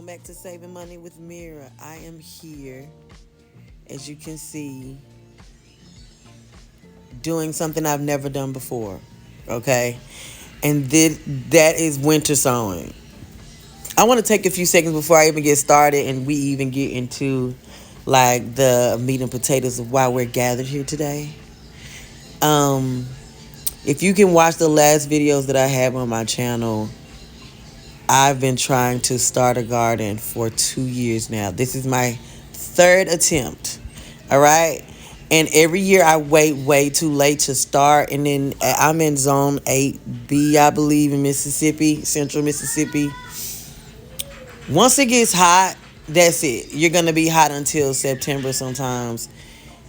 back to Saving Money with Mira. I am here, as you can see, doing something I've never done before. Okay? And that is winter sowing. I want to take a few seconds before I even get started and we even get into like the meat and potatoes of why we're gathered here today. If you can watch the last videos that I have on my channel, I've been trying to start a garden for 2 years now. This is my third attempt. All right. And every year I wait way too late to start. And then I'm in zone 8B, I believe, in Mississippi, central Mississippi. Once it gets hot, that's it. You're going to be hot until September sometimes.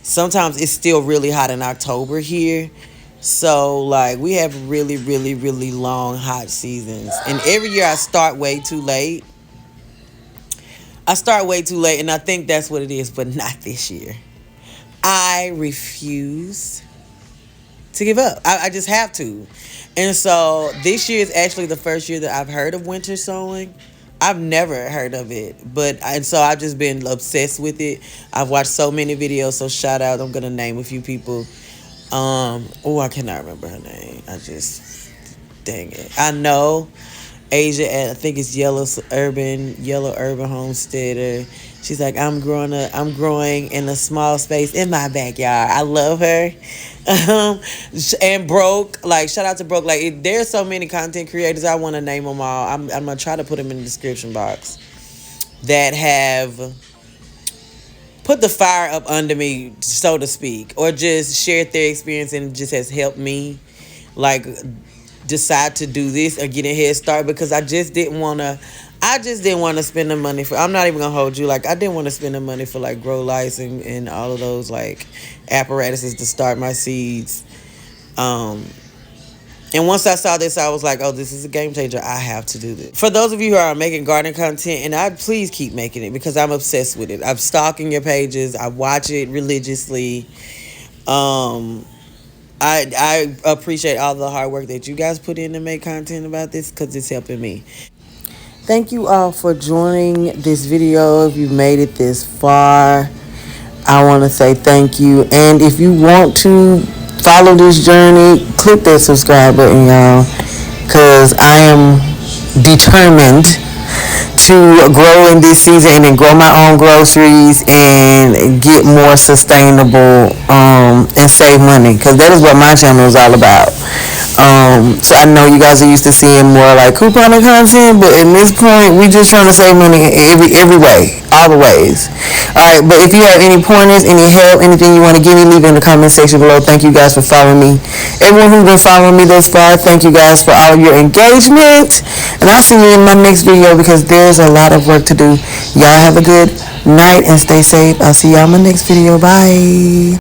Sometimes it's still really hot in October here. So, like, we have really, really, really long hot seasons. And every year I start way too late. And I think that's what it is, but not this year. I refuse to give up. I just have to. And so, this year is actually the first year that I've heard of winter sowing. I've never heard of it, and so I've just been obsessed with it. I've watched so many videos, so shout out. I'm going to name a few people. I cannot remember her name. Dang it. I know Asia, I think it's Yellow Urban Homesteader. She's like, I'm growing in a small space in my backyard. I love her. And Broke, like, shout out to Broke. Like, there's so many content creators. I want to name them all. I'm gonna try to put them in the description box that have put the fire up under me, so to speak, or just shared their experience and just has helped me, like, decide to do this or get a head start, because I just didn't want to spend the money for, I'm not even gonna hold you, like, I didn't want to spend the money for like grow lights and all of those like apparatuses to start my seeds. And once I saw this, I was like, oh, this is a game changer. I have to do this. For those of you who are making garden content, and please keep making it because I'm obsessed with it. I'm stalking your pages. I watch it religiously. I appreciate all the hard work that you guys put in to make content about this because it's helping me. Thank you all for joining this video. If you made it this far, I want to say thank you. And if you want to follow this journey, click that subscribe button, y'all, because I am determined to grow in this season and grow my own groceries and get more sustainable and save money, because that is what my channel is all about. So I know you guys are used to seeing more like couponing content, but in this point, we just trying to save money every way, all the ways. All right, but if you have any pointers, any help, anything you want to give me, leave it in the comment section below. Thank you guys for following me. Everyone who's been following me thus far, thank you guys for all of your engagement. And I'll see you in my next video because there's a lot of work to do. Y'all have a good night and stay safe. I'll see y'all in my next video. Bye.